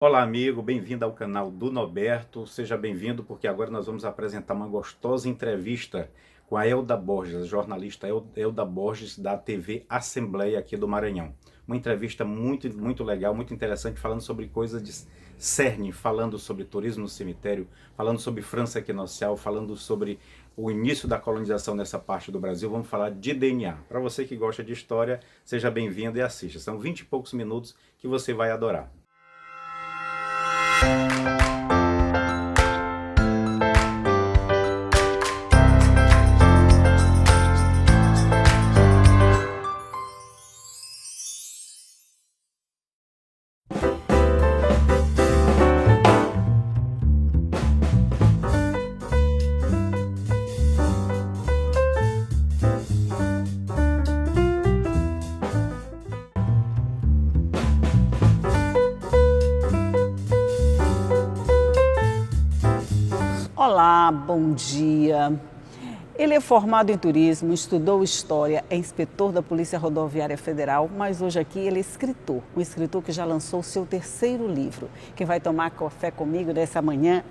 Olá, amigo, bem-vindo ao canal do Noberto. Seja bem-vindo, porque agora nós vamos apresentar uma gostosa entrevista com a Elda Borges, a jornalista Elda Borges, da TV Assembleia aqui do Maranhão. Uma entrevista muito legal, muito interessante, falando sobre coisas de cerne, falando sobre turismo no cemitério, falando sobre França Equinocial, falando sobre o início da colonização nessa parte do Brasil. Vamos falar de DNA. Para você que gosta de história, seja bem-vindo e assista. São 20 e poucos minutos que você vai adorar. Olá, bom dia. Ele é formado em turismo, estudou história, é inspetor da Polícia Rodoviária Federal, mas hoje aqui ele é escritor, um escritor que já lançou seu terceiro livro. Quem vai tomar café comigo nessa manhã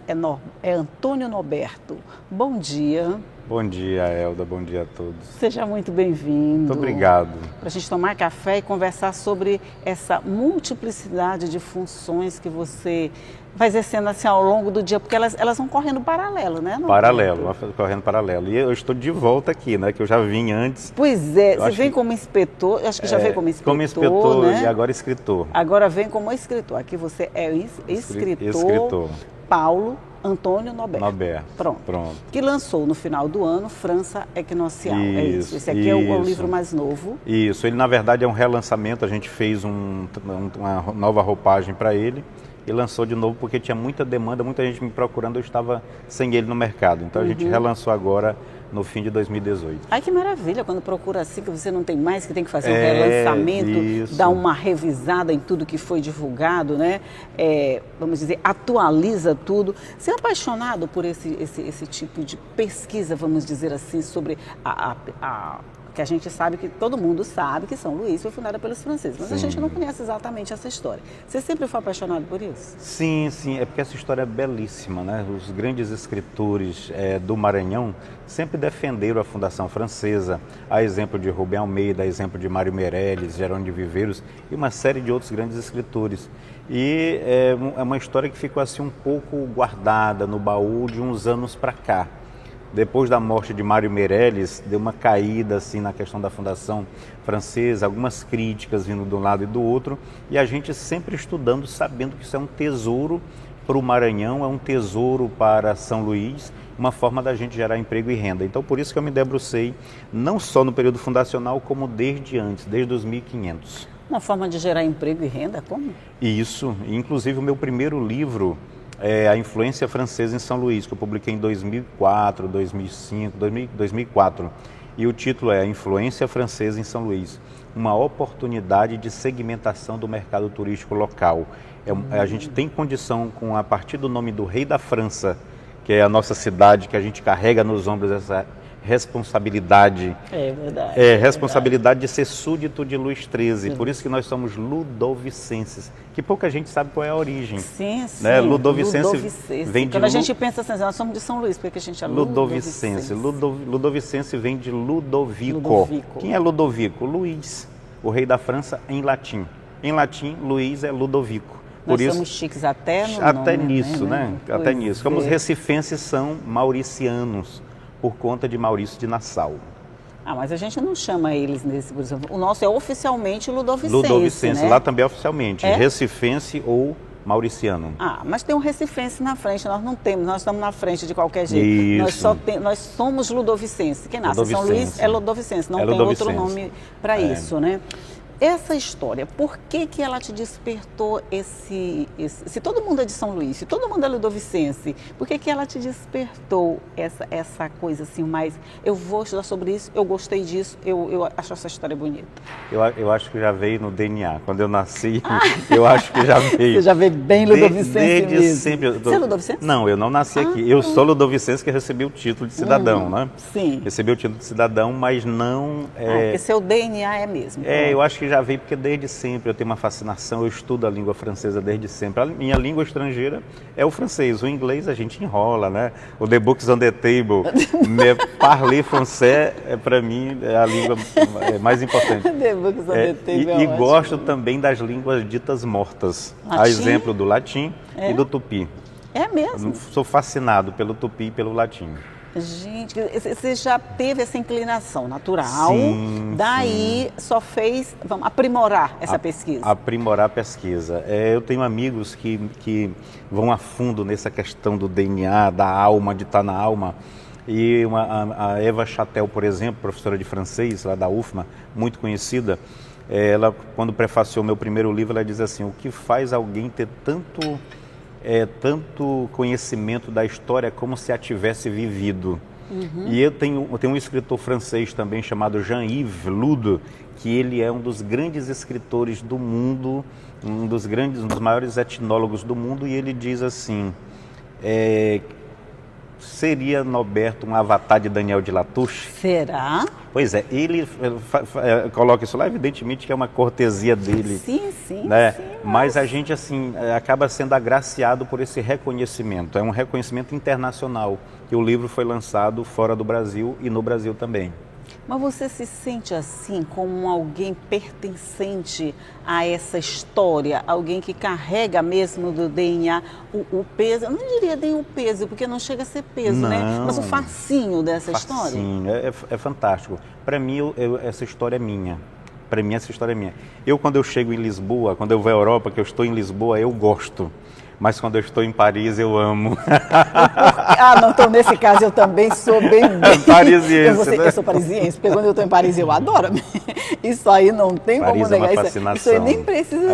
é Antônio Noberto. Bom dia. Bom dia, Elda. Bom dia a todos. Seja muito bem-vindo. Muito obrigado. Para a gente tomar café e conversar sobre essa multiplicidade de funções que você vai exercendo assim ao longo do dia, porque elas vão correndo paralelo, né? Paralelo, correndo paralelo. E eu estou de volta aqui, né? Que eu já vim antes. Pois é, você vem como inspetor, acho que já veio como inspetor, como inspetor, né? E agora escritor. Agora vem como escritor. Aqui você é escritor. Paulo Antônio Noberto. Pronto. Que lançou no final do ano França Equinocial. É isso. Esse aqui é o livro mais novo. Isso. Ele, na verdade, é um relançamento. A gente fez uma nova roupagem para ele e lançou de novo porque tinha muita demanda, muita gente me procurando. Eu estava sem ele no mercado. Então, a gente relançou agora no fim de 2018. Ai, que maravilha, quando procura assim, que você não tem mais, que tem que fazer um relançamento, dar uma revisada em tudo que foi divulgado, né? Vamos dizer, atualiza tudo. Você é apaixonado por esse tipo de pesquisa, vamos dizer assim, sobre que a gente sabe, que todo mundo sabe que São Luís foi fundada pelos franceses, mas a gente não conhece exatamente essa história. Você sempre foi apaixonado por isso? Sim, é porque essa história é belíssima, né? Os grandes escritores do Maranhão sempre defenderam a Fundação Francesa, a exemplo de Rubem Almeida, a exemplo de Mário Meirelles, Jerônimo de Viveiros e uma série de outros grandes escritores. E é uma história que ficou assim um pouco guardada no baú de uns anos para cá. Depois da morte de Mário Meirelles, deu uma caída assim na questão da Fundação Francesa, algumas críticas vindo de um lado e do outro, e a gente sempre estudando, sabendo que isso é um tesouro para o Maranhão, é um tesouro para São Luís, uma forma da gente gerar emprego e renda. Então, por isso que eu me debrucei, não só no período fundacional, como desde antes, desde 2500. Uma forma de gerar emprego e renda, como? Isso, inclusive o meu primeiro livro, a influência francesa em São Luís, que eu publiquei em 2004, 2005, 2004. E o título é A Influência Francesa em São Luís, uma oportunidade de segmentação do mercado turístico local. A gente tem condição, a partir do nome do rei da França, que é a nossa cidade, que a gente carrega nos ombros essa responsabilidade. É verdade. Responsabilidade de ser súdito de Luís XIII. Por isso que nós somos ludovicenses, que pouca gente sabe qual é a origem. Sim. Né? Ludovicense vem de... Quando a gente pensa assim, nós somos de São Luís, porque a gente é Ludovicense. Ludovicense vem de Ludovico. Quem é Ludovico? Luís, o rei da França em latim. Em latim, Luís é Ludovico. Nós somos chiques até no até nome, nisso, né? Até nisso. Como os recifenses são mauricianos, por conta de Maurício de Nassau. Mas a gente não chama eles nesse, por exemplo. O nosso é oficialmente ludovicense. Ludovicense, né? Lá também é oficialmente. É? Recifense ou mauriciano. Mas tem um recifense na frente, nós não temos, nós estamos na frente de qualquer jeito. Nós somos ludovicenses. Quem nasce em São Luís é ludovicense, não tem outro nome para isso, né? Essa história, por que ela te despertou se todo mundo é de São Luís, se todo mundo é ludovicense, por que ela te despertou essa coisa assim, mais, eu vou estudar sobre isso, eu gostei disso, eu acho essa história bonita? Eu acho que já veio no DNA, quando eu nasci, eu acho que já veio. Você já veio bem ludovicense desde mesmo. Sempre. Você é ludovicense? Não, eu não nasci aqui, eu sou ludovicense que recebi o título de cidadão, né? Sim. Recebi o título de cidadão, mas não... Porque seu DNA é mesmo. Eu acho que que já veio porque desde sempre eu tenho uma fascinação, eu estudo a língua francesa desde sempre. A minha língua estrangeira é o francês, o inglês a gente enrola, né? O The Books on the Table, parler français, para mim, é a língua mais importante. The Books on the Table e gosto também das línguas ditas mortas, latim? A exemplo do latim e do tupi. É mesmo? Sou fascinado pelo tupi e pelo latim. Gente, você já teve essa inclinação natural, daí só fez, vamos aprimorar essa pesquisa. Aprimorar a pesquisa. Eu tenho amigos que vão a fundo nessa questão do DNA, da alma, de estar na alma. E a Eva Chatel, por exemplo, professora de francês lá da UFMA, muito conhecida, ela, quando prefaciou meu primeiro livro, ela diz assim: o que faz alguém ter tanto conhecimento da história como se a tivesse vivido. E eu tenho um escritor francês também chamado Jean-Yves Ludo, que ele é um dos grandes escritores do mundo, um dos maiores etnólogos do mundo, e ele diz assim: seria Norberto um avatar de Daniel de Latouche? Será? Pois é, ele coloca isso lá, evidentemente que é uma cortesia dele. Sim, né? sim. Mas a gente, assim, acaba sendo agraciado por esse reconhecimento. É um reconhecimento internacional, que o livro foi lançado fora do Brasil e no Brasil também. Mas você se sente assim, como alguém pertencente a essa história? Alguém que carrega mesmo do DNA o peso? Eu não diria nem o peso, porque não chega a ser peso, não, né? Mas o fascínio dessa história. É fantástico. Para mim, essa história é minha. Para mim, essa história é minha. Quando eu chego em Lisboa, quando eu vou à Europa, que eu estou em Lisboa, eu gosto. Mas quando eu estou em Paris, eu amo. Não, então nesse caso eu também sou bem parisiense. Eu sou parisiense, porque quando eu estou em Paris eu adoro. Isso aí não tem Paris como negar. É uma fascinação. Isso aí nem precisa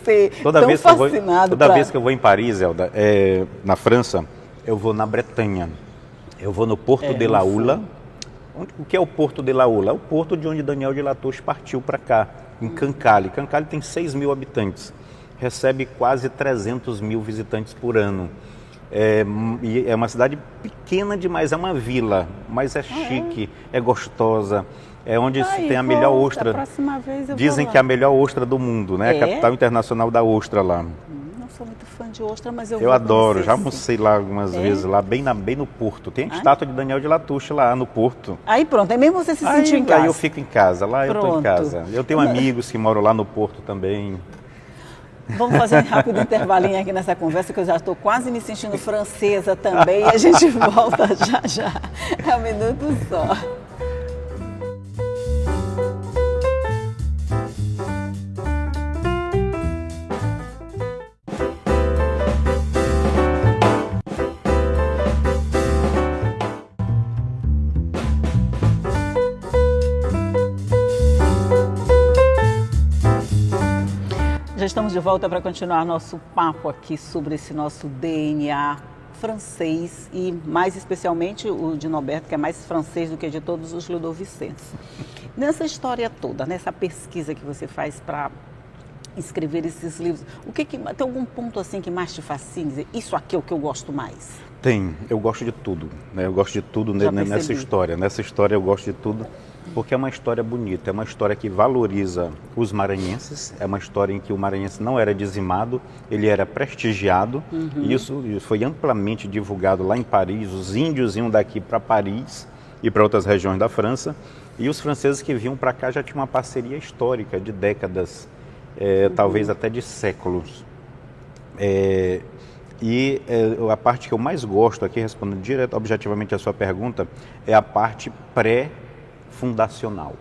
ser toda tão vez fascinado. Toda vez que eu vou em Paris, Elda, na França, eu vou na Bretanha. Eu vou no Porto de La Ula. O que é o Porto de La Ula? É o porto de onde Daniel de Latouche partiu para cá, em Cancale. Cancale tem 6 mil habitantes. Recebe quase 300 mil visitantes por ano. E é uma cidade pequena demais, é uma vila, mas é chique, é gostosa, é onde se tem a melhor ostra. A próxima vez eu Dizem vou lá. que é a melhor ostra do mundo, né? A capital internacional da ostra lá. Não sou muito fã de ostra, mas eu adoro, já almocei lá algumas vezes, lá bem no Porto. Tem a estátua de Daniel de Latouche lá no Porto. Aí pronto, aí mesmo você se sentiu em casa. Aí eu fico em casa, lá eu estou em casa. Eu tenho amigos que moram lá no Porto também. Vamos fazer um rápido intervalinho aqui nessa conversa, que eu já estou quase me sentindo francesa também, e a gente volta já. É um minuto só. Já estamos de volta para continuar nosso papo aqui sobre esse nosso DNA francês e mais especialmente o de Norberto, que é mais francês do que de todos os ludovicenses. Nessa história toda, nessa pesquisa que você faz para escrever esses livros, tem algum ponto assim que mais te fascina? Dizer, isso aqui é o que eu gosto mais? Tem, eu gosto de tudo, né? Eu gosto de tudo nessa história. Nessa história eu gosto de tudo. Porque é uma história bonita, é uma história que valoriza os maranhenses, é uma história em que o maranhense não era dizimado, ele era prestigiado, e isso foi amplamente divulgado lá em Paris. Os índios iam daqui para Paris e para outras regiões da França, e os franceses que vinham para cá já tinham uma parceria histórica de décadas, talvez até de séculos. A parte que eu mais gosto aqui, respondendo objetivamente a sua pergunta, é a parte pré-fundacional,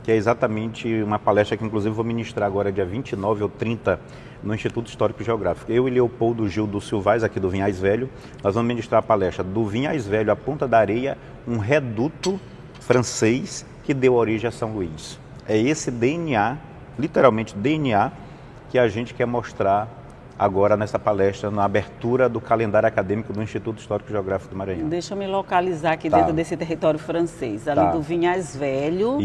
que é exatamente uma palestra que inclusive vou ministrar agora dia 29 ou 30 no Instituto Histórico e Geográfico. Eu e Leopoldo Gil do Silvais, aqui do Vinhais Velho, nós vamos ministrar a palestra do Vinhais Velho à Ponta da Areia, um reduto francês que deu origem a São Luís. É esse DNA, literalmente DNA, que a gente quer mostrar agora nessa palestra, na abertura do calendário acadêmico do Instituto Histórico e Geográfico do Maranhão. Deixa eu me localizar aqui dentro desse território francês, ali do Vinhais Velho,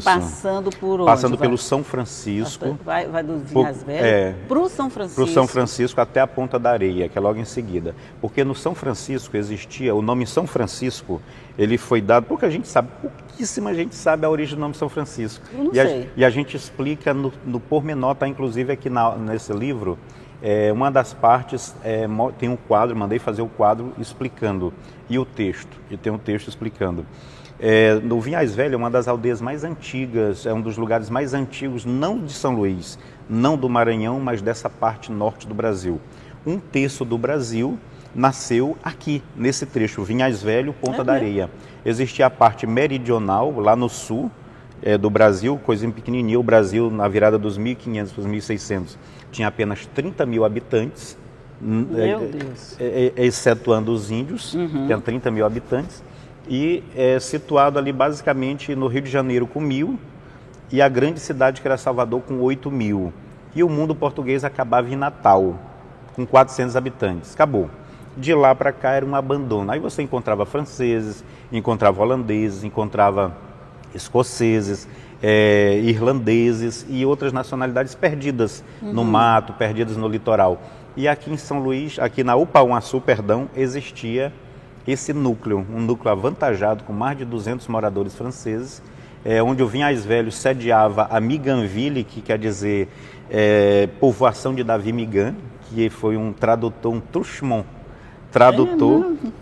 passando por onde? Passando pelo São Francisco. Vai do Vinhais Velho para o São Francisco. Para o São Francisco até a Ponta da Areia, que é logo em seguida. Porque no São Francisco existia, o nome São Francisco, ele foi dado, pouquíssima gente sabe a origem do nome São Francisco. Eu não sei. E a gente explica no pormenor, tá inclusive aqui nesse livro, uma das partes tem um quadro, mandei fazer o quadro explicando, e tem um texto explicando. No Vinhais Velho é uma das aldeias mais antigas, é um dos lugares mais antigos, não de São Luís, não do Maranhão, mas dessa parte norte do Brasil. Um terço do Brasil nasceu aqui, nesse trecho, Vinhais Velho, Ponta da Areia. Existia a parte meridional, lá no sul do Brasil, coisinha pequenininha. O Brasil, na virada dos 1500 para os 1600, tinha apenas 30 mil habitantes, Meu Deus. excetuando os índios, que eram 30 mil habitantes, e situado ali basicamente no Rio de Janeiro com 1000, e a grande cidade que era Salvador com 8.000. E o mundo português acabava em Natal, com 400 habitantes. Acabou. De lá para cá era um abandono. Aí você encontrava franceses, encontrava holandeses, encontrava escoceses, irlandeses e outras nacionalidades perdidas no mato, perdidas no litoral. E aqui em São Luís, aqui na Upauaçu, existia esse núcleo, um núcleo avantajado com mais de 200 moradores franceses, onde o Vinhais Velho sediava a Miganville, que quer dizer povoação de Davi Migan, que foi um tradutor, um truchemont,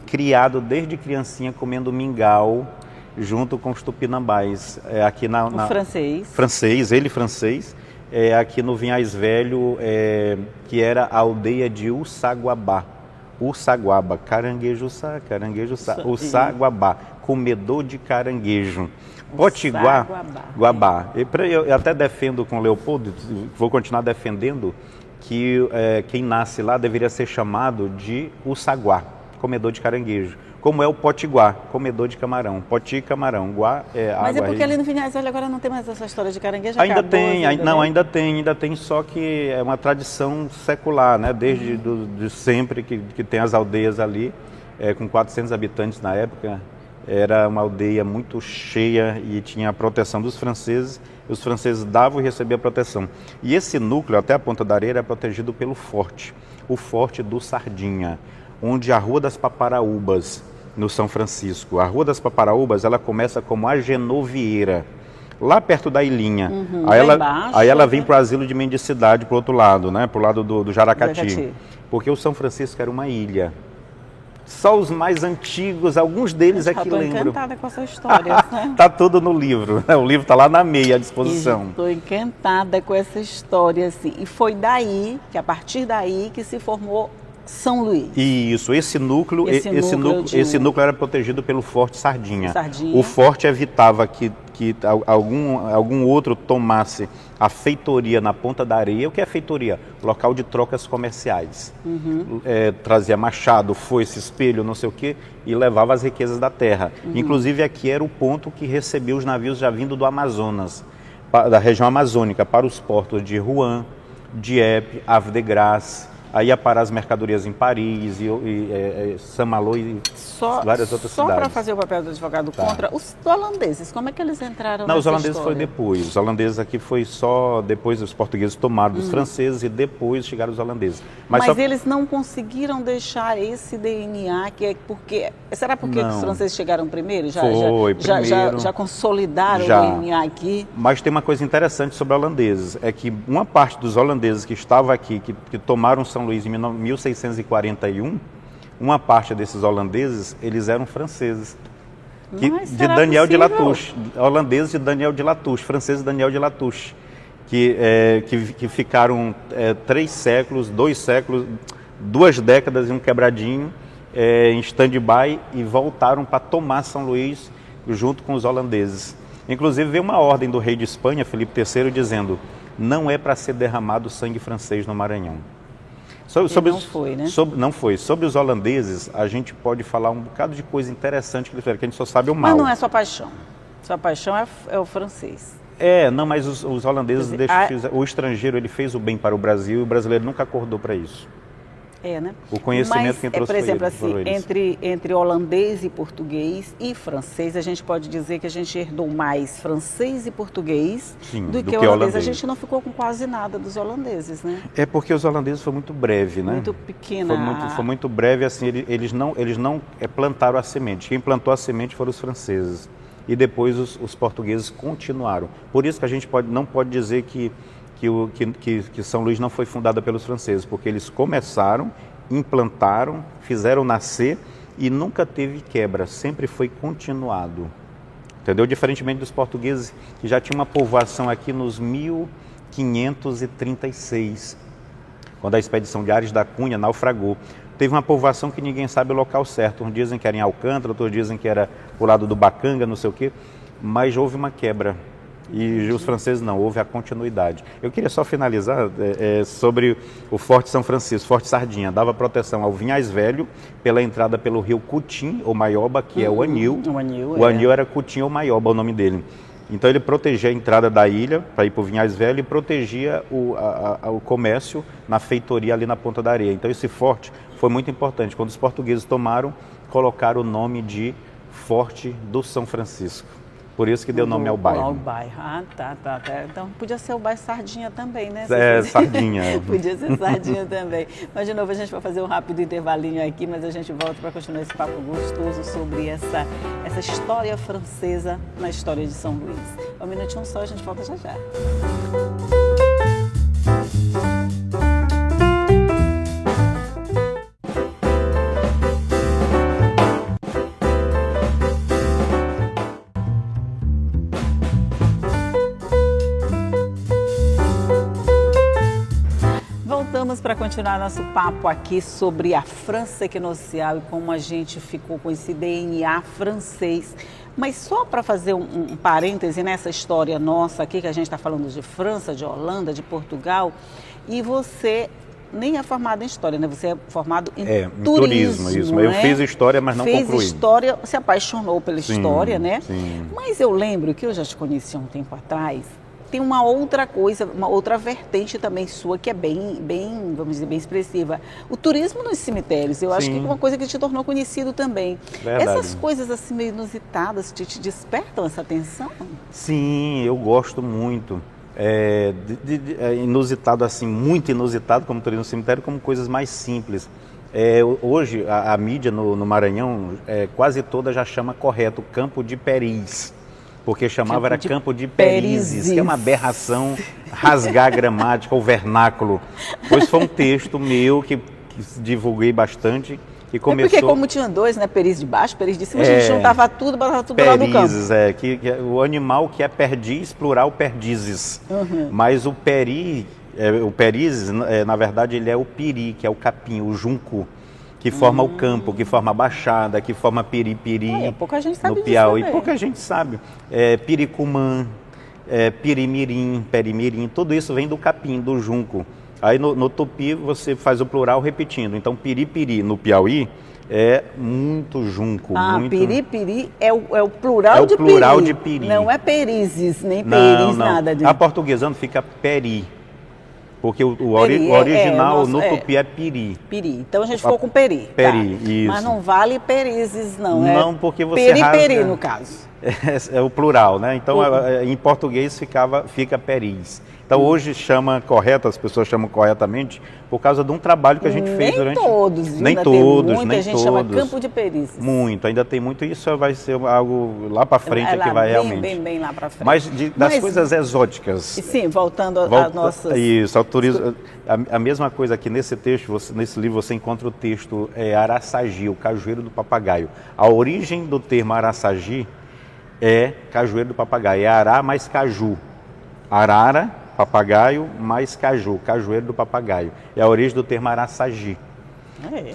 criado desde criancinha comendo mingau junto com os tupinambás. Aqui francês. Francês, aqui no Vinhais Velho, que era a aldeia de Ussaguabá, caranguejo-sá, Ussaguabá, comedor de caranguejo. Potiguar, Guabá. Eu até defendo com o Leopoldo, vou continuar defendendo, que quem nasce lá deveria ser chamado de Ussaguá, comedor de caranguejo. Como é o Potiguar, comedor de camarão. Poti, camarão, guá água. Mas é porque ali no Vinhais Velho agora não tem mais essa história de caranguejo? Ainda tem, só que é uma tradição secular, né? Desde de sempre que tem as aldeias ali, com 400 habitantes na época. Era uma aldeia muito cheia e tinha a proteção dos franceses. Os franceses davam e recebiam a proteção. E esse núcleo, até a Ponta da Areia, era protegido pelo forte, o Forte do Sardinha, onde a Rua das Paparaúbas, no São Francisco. A Rua das Paparaúbas, ela começa como a Genovieira, lá perto da Ilhinha. Aí ela vem para o asilo de mendicidade, para o outro lado, né? Para o lado do Jaracati. Porque o São Francisco era uma ilha. Só os mais antigos, alguns deles é que lembram. Estou encantada com essa história. Né? Tá tudo no livro, né? O livro está lá na meia à disposição. Estou encantada com essa história, assim. E foi daí, a partir daí, que se formou São Luís. Isso, esse núcleo era protegido pelo Forte Sardinha. O forte evitava que algum outro tomasse a feitoria na Ponta da Areia. O que é feitoria? Local de trocas comerciais. Trazia machado, foice, espelho, não sei o quê, e levava as riquezas da terra. Inclusive aqui era o ponto que recebia os navios já vindo do Amazonas, da região amazônica, para os portos de Rouen, Dieppe, Havre de Grace. Aí ia parar as mercadorias em Paris, Saint-Malo e várias outras cidades. Só para fazer o papel do advogado contra, os holandeses, como é que eles entraram nessa Os holandeses história? foi depois. Os holandeses aqui foi só depois, os portugueses tomaram dos franceses e depois chegaram os holandeses. Mas eles não conseguiram deixar esse DNA, será porque os franceses chegaram primeiro? Já consolidaram o DNA aqui? Mas tem uma coisa interessante sobre holandeses, é que uma parte dos holandeses que estava aqui, que tomaram São Luís em 1641, uma parte desses holandeses, eles eram franceses. De Daniel de Latouche, holandeses de Daniel de Latouche, franceses de Daniel de Latouche, que ficaram 3 séculos, 2 séculos, 2 décadas e um quebradinho em stand-by e voltaram para tomar São Luís junto com os holandeses. Inclusive veio uma ordem do rei de Espanha, Filipe III, dizendo: não é para ser derramado sangue francês no Maranhão. Não foi, né? Não foi. Sobre os holandeses, a gente pode falar um bocado de coisa interessante que a gente só sabe o mal. Mas não é sua paixão. Sua paixão é o francês. Não, mas os holandeses, o estrangeiro, ele fez o bem para o Brasil e o brasileiro nunca acordou para isso. Né? O conhecimento que trouxe por exemplo, entre holandês e português e francês, a gente pode dizer que a gente herdou mais francês e português do que holandês. A gente não ficou com quase nada dos holandeses, né? É porque os holandeses foi muito breve, né? Muito pequena. Foi muito breve, assim, eles não plantaram a semente. Quem plantou a semente foram os franceses. E depois os portugueses continuaram. Por isso que a gente não pode dizer que São Luís não foi fundada pelos franceses, porque eles começaram, implantaram, fizeram nascer e nunca teve quebra, sempre foi continuado. Entendeu? Diferentemente dos portugueses, que já tinha uma povoação aqui nos 1536, quando a expedição de Ares da Cunha naufragou. Teve uma povoação que ninguém sabe o local certo. Uns dizem que era em Alcântara, outros dizem que era pro lado do Bacanga, não sei o quê, mas houve uma quebra. E os franceses não, houve a continuidade. Eu queria só finalizar sobre o Forte São Francisco, Forte Sardinha. Dava proteção ao Vinhais Velho pela entrada pelo rio Cutim ou Maioba, que é o Anil. O Anil era Cutim ou Maioba, o nome dele. Então ele protegia a entrada da ilha para ir para o Vinhais Velho e protegia o comércio na feitoria ali na Ponta da Areia. Então esse forte foi muito importante. Quando os portugueses tomaram, colocaram o nome de Forte do São Francisco. Por isso que deu nome ao bairro. Ao bairro. Tá. Então podia ser o bairro Sardinha também, né? Sardinha. Podia ser Sardinha também. Mas de novo a gente vai fazer um rápido intervalinho aqui, mas a gente volta para continuar esse papo gostoso sobre essa história francesa na história de São Luís. Um minutinho só, a gente volta já já. Voltamos para continuar nosso papo aqui sobre a França equinocial e como a gente ficou com esse DNA francês. Mas só para fazer um parêntese nessa história nossa aqui, que a gente está falando de França, de Holanda, de Portugal, e você nem é formado em história, né? Você é formado em turismo. Isso. Eu fiz história, mas não concluí. Fez história, se apaixonou pela história, né? Sim. Mas eu lembro que eu já te conheci há um tempo atrás. Tem uma outra coisa, uma outra vertente também sua que é bem, vamos dizer, bem expressiva. O turismo nos cemitérios, eu acho que é uma coisa que te tornou conhecido também. Verdade. Essas coisas assim meio inusitadas te despertam essa atenção? Sim, eu gosto muito. Inusitado assim, muito inusitado como turismo no cemitério, como coisas mais simples. Hoje a mídia no Maranhão quase toda já chama correto Campo de Peris. Porque chamava Campo de Perizes, que é uma aberração, rasgar a gramática, o vernáculo. Pois foi um texto meu que divulguei bastante e começou... porque como tinha dois, né, Peris de baixo, Peris de cima, a gente juntava tudo, botava tudo lá no campo. Perizes, o animal que é perdiz, plural perdizes. Uhum. Mas o perizes, na verdade, ele é o piri, que é o capim, o junco, que forma o campo, que forma a baixada, que forma piripiri, pouca gente sabe no Piauí. Disso pouca gente sabe. Piricumã, pirimirim, perimirim, tudo isso vem do capim, do junco. Aí no tupi você faz o plural repetindo. Então piripiri no Piauí é muito junco. Piripiri é o plural de piri. É o plural de piri. Não é perizes, nem peris, nada disso. Aportuguesando fica peri. Porque o original no tupi é piri. Piri. Então a gente ficou com peri. Peri, tá. isso. Mas não vale perizes, não. Não, porque você peri, no caso. É o plural, né? Então em português fica peris. Então hoje as pessoas chamam corretamente por causa de um trabalho que a gente fez durante... Nem todos, muita gente chama Campo de Perizes. Muito, ainda tem muito. Isso vai ser algo lá para frente que vai realmente. Bem lá para frente. Mas das coisas exóticas. Sim, voltando às nossas... Isso, ao turismo. A mesma coisa aqui nesse texto, nesse livro você encontra o texto Araçagi, o cajueiro do papagaio. A origem do termo Araçagi é cajueiro do papagaio, é ará mais caju. Arara, papagaio, mais caju, cajueiro do papagaio. É a origem do termo Araçagi,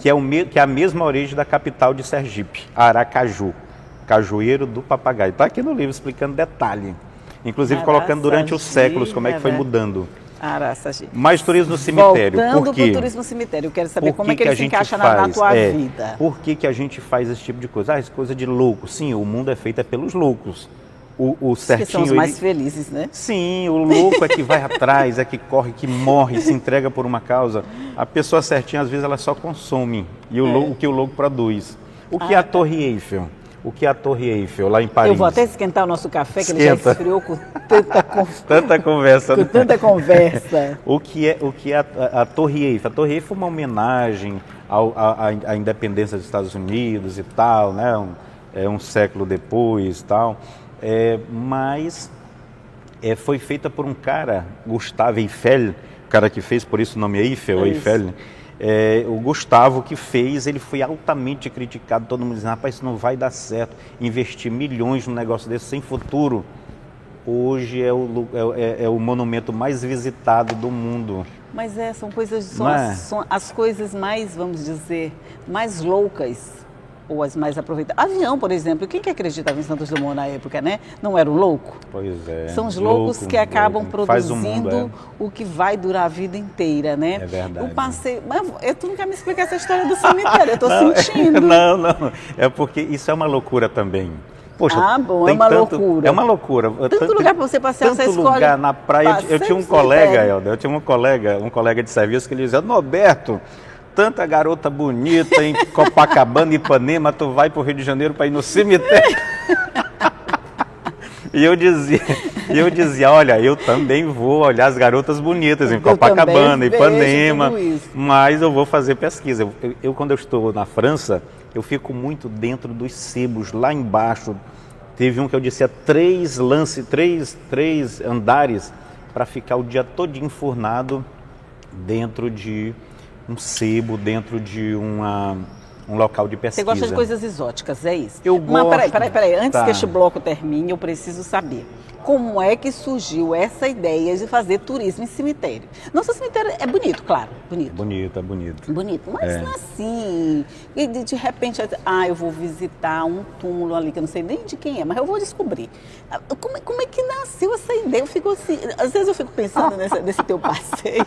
que é a mesma origem da capital de Sergipe, Aracaju, cajueiro do papagaio. Está aqui no livro explicando detalhe, inclusive colocando durante os séculos como é que foi mudando. Araçagi. Mais turismo no cemitério. Voltando para o turismo no cemitério, eu quero saber como é que ele se encaixa na tua vida. Por que a gente faz esse tipo de coisa? Essa coisa de louco. Sim, o mundo é feito pelos loucos. O certinho... Que são os mais felizes, né? Sim, o louco é que vai atrás, é que corre, que morre, se entrega por uma causa. A pessoa certinha, às vezes, ela só consome o que o louco produz. O que é a Torre Eiffel? O que é a Torre Eiffel, lá em Paris? Eu vou até esquentar o nosso café, que ele já esfriou com tanta conversa. Com tanta conversa. O que é a Torre Eiffel? A Torre Eiffel é uma homenagem à independência dos Estados Unidos e tal, né? Um século depois e tal. Mas foi feita por um cara, Gustave Eiffel, o cara que fez, por isso o nome é Eiffel, Eiffel. O Gustavo que fez, ele foi altamente criticado, todo mundo dizendo, rapaz, isso não vai dar certo, investir milhões num negócio desse sem futuro. Hoje é o monumento mais visitado do mundo. Mas são as coisas mais, vamos dizer, mais loucas, ou as mais aproveitadas. Avião, por exemplo, quem que acreditava em Santos Dumont na época, né? Não era um louco? Pois é. São os loucos que acabam produzindo o que vai durar a vida inteira, né? É verdade. O passeio... Mas tu não quer me explicar essa história do cemitério, eu estou sentindo. Não. É porque isso é uma loucura também. Poxa, é uma loucura. É uma loucura. Tanto lugar para você passear, você escolhe. Tanto lugar na praia. Eu tinha um colega, Helder, um colega de serviço que ele dizia, Norberto, tanta garota bonita em Copacabana, Ipanema, tu vai pro Rio de Janeiro para ir no cemitério. E eu dizia, olha, eu também vou olhar as garotas bonitas em Copacabana, Ipanema, mas eu vou fazer pesquisa. Quando eu estou na França, eu fico muito dentro dos sebos, lá embaixo. Teve um que eu disse, três andares para ficar o dia todo enfurnado dentro de um sebo, dentro de um local de pesquisa. Você gosta de coisas exóticas, é isso? Eu gosto. Mas peraí, antes que este bloco termine, eu preciso saber como é que surgiu essa ideia de fazer turismo em cemitério. Nosso cemitério é bonito, claro, bonito. É bonito. Bonito, mas não assim, e de repente, eu vou visitar um túmulo ali, que eu não sei nem de quem é, mas eu vou descobrir. Como é que nasceu essa ideia? Eu fico assim, às vezes eu fico pensando nesse teu passeio,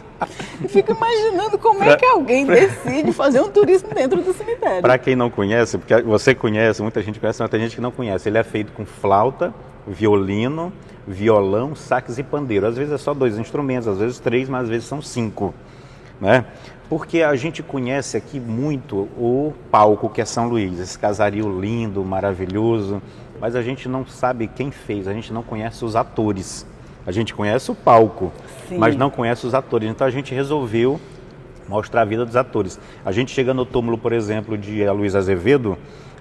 e fico imaginando como é que alguém decide fazer um turismo dentro do cemitério. Para quem não conhece, porque você conhece, muita gente conhece, mas tem gente que não conhece. Ele é feito com flauta, violino, violão, sax e pandeiro. Às vezes é só 2 instrumentos, às vezes 3, mas às vezes são 5, né? Porque a gente conhece aqui muito o palco, que é São Luís, esse casario lindo, maravilhoso, mas a gente não sabe quem fez, a gente não conhece os atores. A gente conhece o palco, sim, mas não conhece os atores. Então a gente resolveu mostrar a vida dos atores. A gente chega no túmulo, por exemplo, de Luiz Azevedo,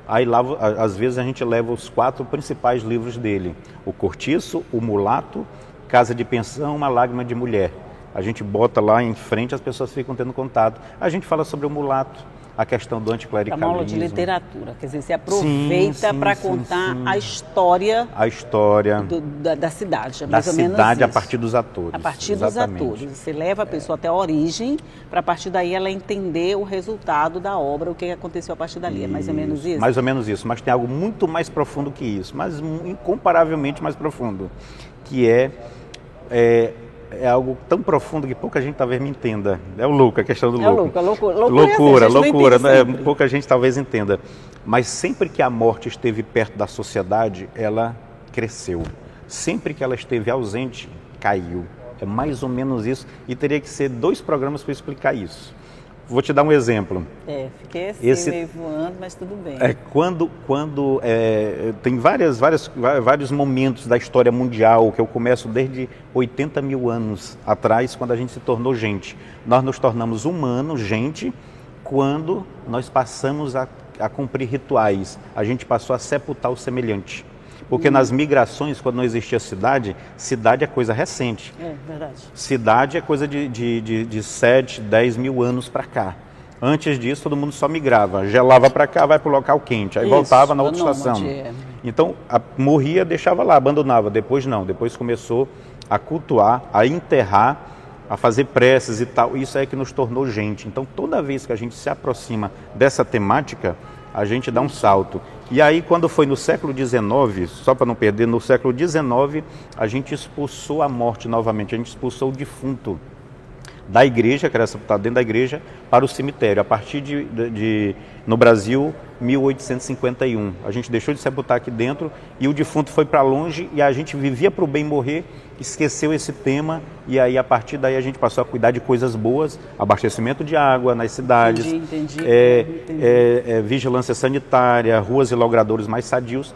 aí lá, às vezes a gente leva os 4 principais livros dele. O Cortiço, o Mulato, Casa de Pensão, Uma Lágrima de Mulher. A gente bota lá em frente, as pessoas ficam tendo contato. A gente fala sobre o Mulato, a questão do anticlericalismo. É uma aula de literatura, quer dizer, você aproveita para contar a história da cidade. Da cidade a partir dos atores. A partir dos atores. Você leva a pessoa até a origem, para a partir daí ela entender o resultado da obra, o que aconteceu a partir dali. É mais ou menos isso? Mais ou menos isso, mas tem algo muito mais profundo que isso, mas incomparavelmente mais profundo, que é algo tão profundo que pouca gente talvez me entenda. É o louco, a questão do louco. Loucura. Pouca gente talvez entenda. Mas sempre que a morte esteve perto da sociedade, ela cresceu. Sempre que ela esteve ausente, caiu. É mais ou menos isso. E teria que ser 2 programas para explicar isso. Vou te dar um exemplo. Fiquei assim, meio voando, mas tudo bem. Tem vários momentos da história mundial, que eu começo desde 80 mil anos atrás, quando a gente se tornou gente. Nós nos tornamos humanos, gente, quando nós passamos a cumprir rituais. A gente passou a sepultar o semelhante. Porque nas migrações, quando não existia cidade é coisa recente. É verdade. Cidade é coisa de 7, 10 mil anos para cá. Antes disso, todo mundo só migrava. Gelava para cá, vai para o local quente. Aí voltava na outra estação. Então, morria, deixava lá, abandonava. Depois não. Depois começou a cultuar, a enterrar, a fazer preces e tal. Isso é que nos tornou gente. Então, toda vez que a gente se aproxima dessa temática, a gente dá um salto. E aí, quando foi no século XIX, só para não perder, no século XIX, a gente expulsou a morte novamente, a gente expulsou o defunto da igreja, que era sepultado dentro da igreja, para o cemitério, a partir no Brasil, 1851. A gente deixou de sepultar aqui dentro e o defunto foi para longe e a gente vivia para o bem morrer, esqueceu esse tema e aí a partir daí a gente passou a cuidar de coisas boas, abastecimento de água nas cidades, entendi. Vigilância sanitária, ruas e logradouros mais sadios.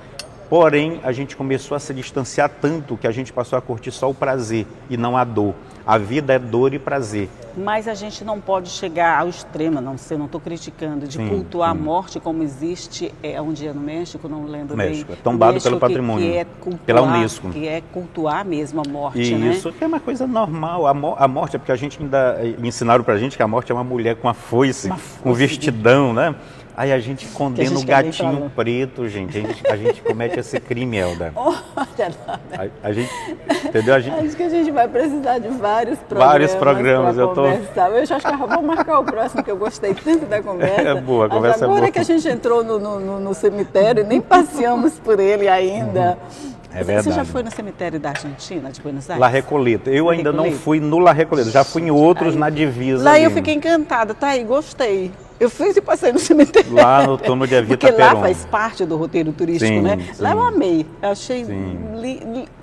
Porém, a gente começou a se distanciar tanto que a gente passou a curtir só o prazer e não a dor. A vida é dor e prazer. Mas a gente não pode chegar ao extremo, não estou criticando, de cultuar a morte como existe onde é no México, não lembro bem. México, é tombado pelo patrimônio, que é cultuar, pela Unesco. Que é cultuar mesmo a morte, né? Isso, que é uma coisa normal. A morte é porque a gente ainda ensinaram pra gente que a morte é uma mulher com uma foice, um vestidão, né? Aí a gente condena o gatinho preto, gente. A gente comete esse crime, Elda. A gente, entendeu? Acho que a gente vai precisar de vários programas. Eu já acho que vou marcar o próximo, que eu gostei tanto da conversa. É boa, a conversa agora é boa. Que a gente entrou no cemitério e nem passeamos por ele ainda. É verdade. Você já foi no cemitério da Argentina, de Buenos Aires? La Recoleta. Eu ainda não fui no La Recoleta, já fui em outros na divisa. Lá ali. Eu fiquei encantada, tá aí, gostei. Eu fiz e passei no cemitério. Lá no túmulo de Evita Porque Peron. lá faz parte do roteiro turístico, sim, né? Sim. Lá eu amei. Eu achei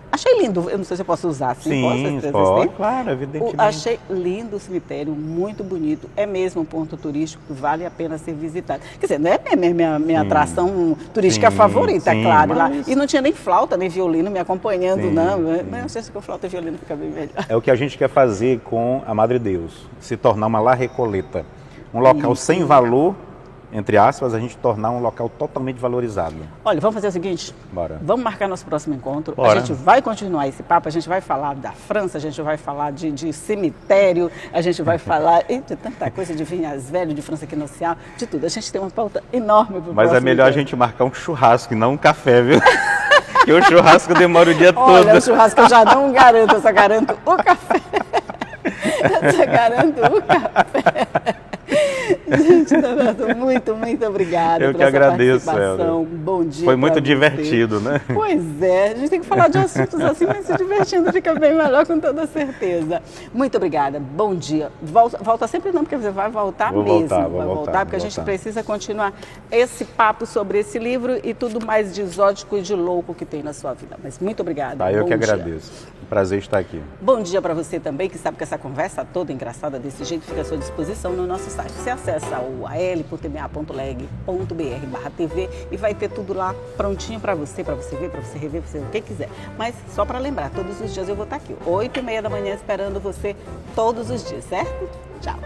achei lindo. Eu não sei se eu posso usar assim. Sim, pode, claro, evidentemente. Achei lindo o cemitério, muito bonito. É mesmo um ponto turístico que vale a pena ser visitado. Quer dizer, não é minha atração turística favorita, é claro. Mas... lá. E não tinha nem flauta, nem violino me acompanhando, não. Mas não sei se com flauta e violino fica bem melhor. É o que a gente quer fazer com a Madre Deus. Se tornar uma La Recoleta. Um local sem valor, entre aspas, a gente tornar um local totalmente valorizado. Olha, vamos fazer o seguinte? Bora. Vamos marcar nosso próximo encontro. Bora. A gente vai continuar esse papo, a gente vai falar da França, a gente vai falar de cemitério, a gente vai falar de tanta coisa de vinhas velho, de França Quinossial, de tudo. A gente tem uma pauta enorme para o Mas é melhor a gente marcar um churrasco e não um café, viu? Porque o churrasco demora o dia todo. Olha, o churrasco eu já não garanto, eu só garanto o café. Eu só garanto o café. Gente, Donato, muito obrigada. Eu que agradeço, participação. Bom dia. Foi muito divertido, né? Pois é, a gente tem que falar de assuntos assim, mas se divertindo fica bem melhor, com toda certeza. Muito obrigada, bom dia. Volta sempre não, porque você vai voltar mesmo. Vai voltar, porque a gente precisa continuar esse papo sobre esse livro e tudo mais de exótico e de louco que tem na sua vida. Mas muito obrigada. Eu que agradeço. Um prazer estar aqui. Bom dia para você também, que sabe que essa conversa toda engraçada desse jeito fica à sua disposição no nosso site. Você acessa o al.tma.leg.br/TV e vai ter tudo lá prontinho para você ver, para você rever, para você o que quiser. Mas só para lembrar, todos os dias eu vou estar aqui, 8h30 da manhã, esperando você todos os dias, certo? Tchau!